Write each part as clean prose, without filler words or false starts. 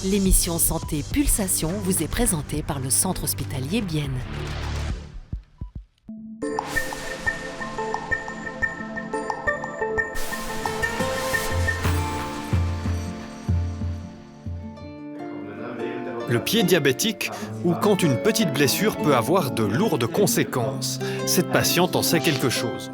L'émission Santé Pulsation vous est présentée par le Centre hospitalier Bienne. Le pied diabétique, ou quand une petite blessure peut avoir de lourdes conséquences. Cette patiente en sait quelque chose.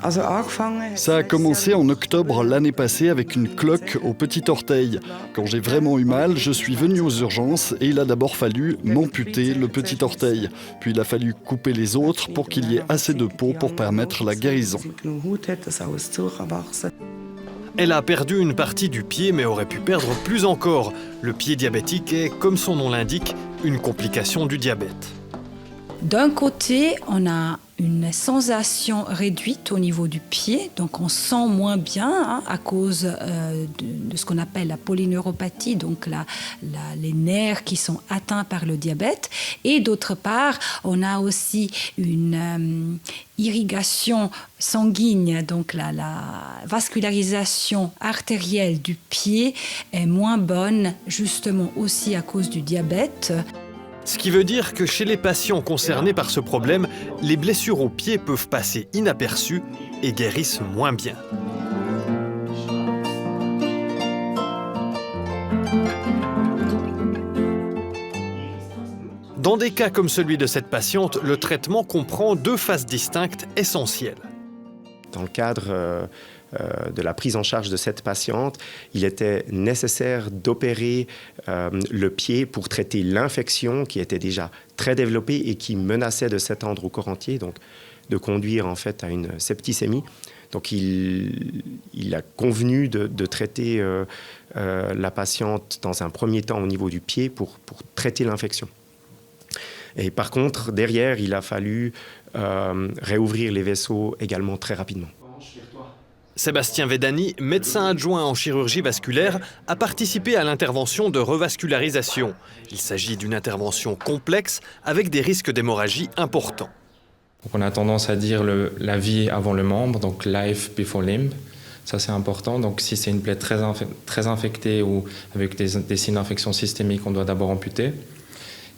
Ça a commencé en octobre l'année passée avec une cloque au petit orteil. Quand j'ai vraiment eu mal, je suis venu aux urgences et il a d'abord fallu m'amputer le petit orteil. Puis il a fallu couper les autres pour qu'il y ait assez de peau pour permettre la guérison. Elle a perdu une partie du pied mais aurait pu perdre plus encore. Le pied diabétique est, comme son nom l'indique, une complication du diabète. D'un côté, on a une sensation réduite au niveau du pied, donc on sent moins bien à cause de ce qu'on appelle la polyneuropathie, donc les nerfs qui sont atteints par le diabète. Et d'autre part, on a aussi une irrigation sanguine, donc la vascularisation artérielle du pied est moins bonne, justement aussi à cause du diabète. Ce qui veut dire que chez les patients concernés par ce problème, les blessures au pied peuvent passer inaperçues et guérissent moins bien. Dans des cas comme celui de cette patiente, le traitement comprend deux phases distinctes essentielles. Dans le cadre de la prise en charge de cette patiente, il était nécessaire d'opérer le pied pour traiter l'infection qui était déjà très développée et qui menaçait de s'étendre au corps entier, donc de conduire en fait à une septicémie. Donc il a convenu de traiter la patiente dans un premier temps au niveau du pied pour traiter l'infection. Et par contre, derrière, il a fallu réouvrir les vaisseaux également très rapidement. Sébastien Vedani, médecin adjoint en chirurgie vasculaire, a participé à l'intervention de revascularisation. Il s'agit d'une intervention complexe avec des risques d'hémorragie importants. Donc on a tendance à dire la vie avant le membre, donc life before limb. Ça c'est important. Donc si c'est une plaie très infectée ou avec des signes d'infection systémique, on doit d'abord amputer.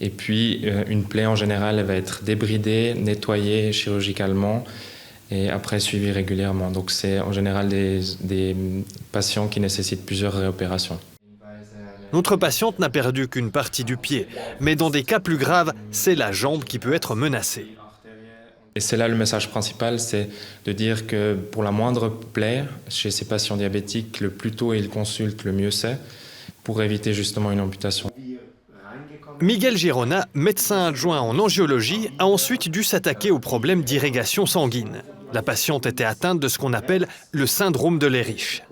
Et puis une plaie en général, elle va être débridée, nettoyée chirurgicalement et après suivie régulièrement. Donc c'est en général des patients qui nécessitent plusieurs réopérations. Notre patiente n'a perdu qu'une partie du pied, mais dans des cas plus graves, c'est la jambe qui peut être menacée. Et c'est là le message principal, c'est de dire que pour la moindre plaie, chez ces patients diabétiques, le plus tôt ils consultent, le mieux c'est, pour éviter justement une amputation. Miguel Girona, médecin adjoint en angiologie, a ensuite dû s'attaquer au problème d'irrigation sanguine. La patiente était atteinte de ce qu'on appelle le syndrome de Leriche.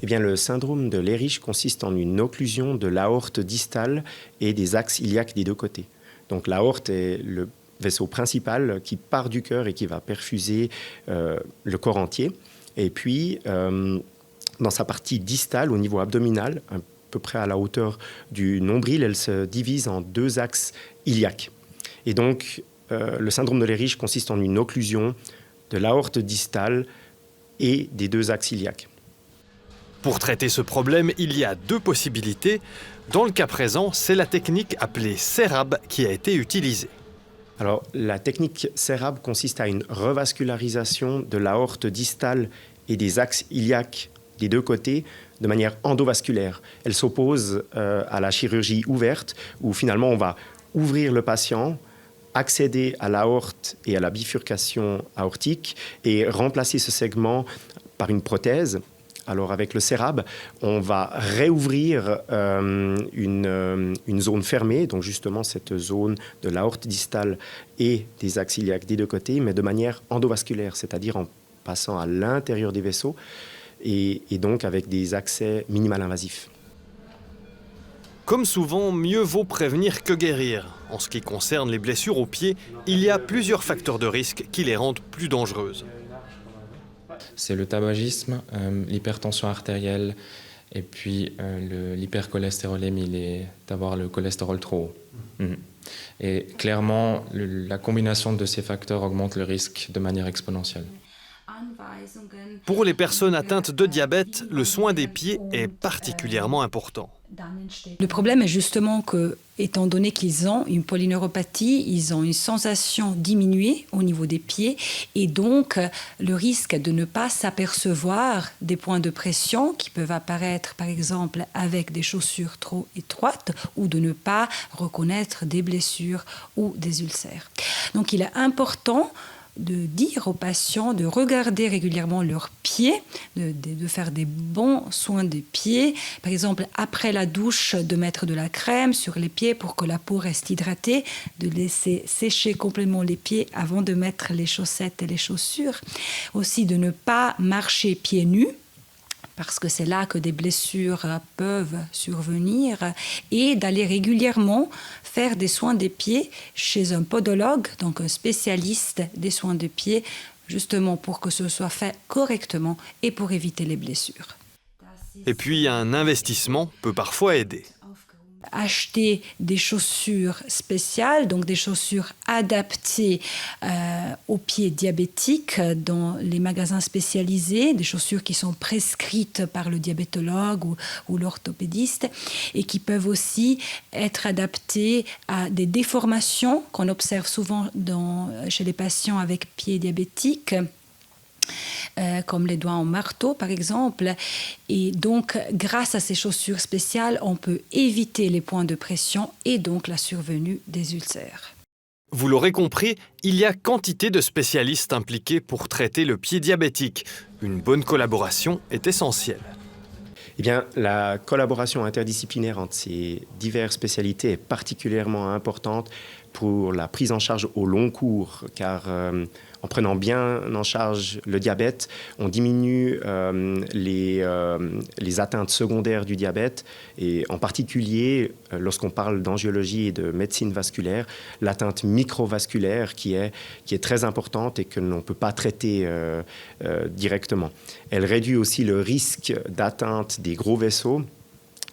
Eh bien, le syndrome de Leriche consiste en une occlusion de l'aorte distale et des axes iliaques des deux côtés. Donc l'aorte est le vaisseau principal qui part du cœur et qui va perfuser le corps entier. Et puis, dans sa partie distale, au niveau abdominal, à peu près à la hauteur du nombril, elle se divise en deux axes iliaques. Et donc, le syndrome de Leriche consiste en une occlusion de l'aorte distale et des deux axes iliaques. Pour traiter ce problème, il y a deux possibilités. Dans le cas présent, c'est la technique appelée CERAB qui a été utilisée. Alors, la technique CERAB consiste à une revascularisation de l'aorte distale et des axes iliaques des deux côtés de manière endovasculaire. Elle s'oppose à la chirurgie ouverte où finalement on va ouvrir le patient, accéder à l'aorte et à la bifurcation aortique et remplacer ce segment par une prothèse. Alors avec le CERAB, on va réouvrir une zone fermée, donc justement cette zone de l'aorte distale et des axes iliaques des deux côtés, mais de manière endovasculaire, c'est-à-dire en passant à l'intérieur des vaisseaux et donc avec des accès minimal invasifs. Comme souvent, mieux vaut prévenir que guérir. En ce qui concerne les blessures au pied, il y a plusieurs facteurs de risque qui les rendent plus dangereuses. C'est le tabagisme, l'hypertension artérielle et puis l'hypercholestérolémie, d'avoir le cholestérol trop haut. Et clairement, la combinaison de ces facteurs augmente le risque de manière exponentielle. Pour les personnes atteintes de diabète, le soin des pieds est particulièrement important. Le problème est justement que, étant donné qu'ils ont une polyneuropathie, ils ont une sensation diminuée au niveau des pieds et donc le risque de ne pas s'apercevoir des points de pression qui peuvent apparaître par exemple avec des chaussures trop étroites ou de ne pas reconnaître des blessures ou des ulcères. Donc il est important de dire aux patients de regarder régulièrement leurs pieds, de faire des bons soins des pieds. Par exemple, après la douche, de mettre de la crème sur les pieds pour que la peau reste hydratée, de laisser sécher complètement les pieds avant de mettre les chaussettes et les chaussures. Aussi, de ne pas marcher pieds nus, parce que c'est là que des blessures peuvent survenir, et d'aller régulièrement faire des soins des pieds chez un podologue, donc un spécialiste des soins des pieds, justement pour que ce soit fait correctement et pour éviter les blessures. Et puis, un investissement peut parfois aider. Acheter des chaussures spéciales, donc des chaussures adaptées aux pieds diabétiques dans les magasins spécialisés, des chaussures qui sont prescrites par le diabétologue ou l'orthopédiste et qui peuvent aussi être adaptées à des déformations qu'on observe souvent chez les patients avec pieds diabétiques. Comme les doigts en marteau par exemple. Et donc, grâce à ces chaussures spéciales, on peut éviter les points de pression et donc la survenue des ulcères. Vous l'aurez compris, il y a quantité de spécialistes impliqués pour traiter le pied diabétique. Une bonne collaboration est essentielle. Eh bien, la collaboration interdisciplinaire entre ces diverses spécialités est particulièrement importante pour la prise en charge au long cours, car en prenant bien en charge le diabète, on diminue les atteintes secondaires du diabète, et en particulier, lorsqu'on parle d'angiologie et de médecine vasculaire, l'atteinte microvasculaire qui est très importante et que l'on ne peut pas traiter directement. Elle réduit aussi le risque d'atteinte des gros vaisseaux.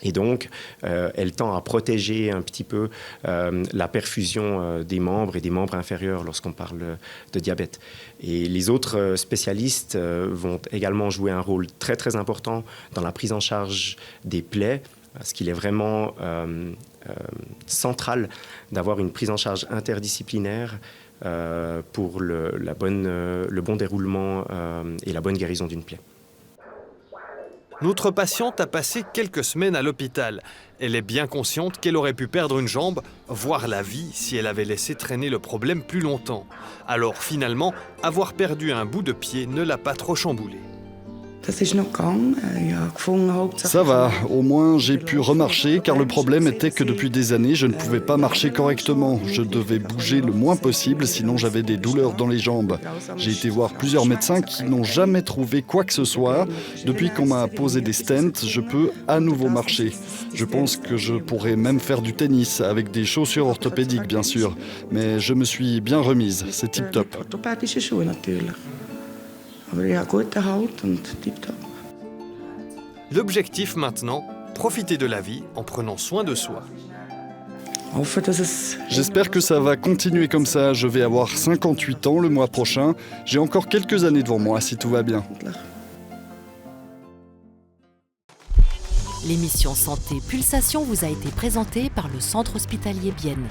Et donc, elle tend à protéger un petit peu la perfusion des membres et des membres inférieurs lorsqu'on parle de diabète. Et les autres spécialistes vont également jouer un rôle très, très important dans la prise en charge des plaies, parce qu'il est vraiment central d'avoir une prise en charge interdisciplinaire pour le bon déroulement et la bonne guérison d'une plaie. Notre patiente a passé quelques semaines à l'hôpital. Elle est bien consciente qu'elle aurait pu perdre une jambe, voire la vie, si elle avait laissé traîner le problème plus longtemps. Alors finalement, avoir perdu un bout de pied ne l'a pas trop chamboulée. Ça va, au moins j'ai pu remarcher car le problème était que depuis des années je ne pouvais pas marcher correctement. Je devais bouger le moins possible sinon j'avais des douleurs dans les jambes. J'ai été voir plusieurs médecins qui n'ont jamais trouvé quoi que ce soit. Depuis qu'on m'a posé des stents, je peux à nouveau marcher. Je pense que je pourrais même faire du tennis avec des chaussures orthopédiques bien sûr. Mais je me suis bien remise, c'est tip top. L'objectif maintenant, profiter de la vie en prenant soin de soi. J'espère que ça va continuer comme ça. Je vais avoir 58 ans le mois prochain. J'ai encore quelques années devant moi si tout va bien. L'émission Santé Pulsation vous a été présentée par le Centre hospitalier Bienne.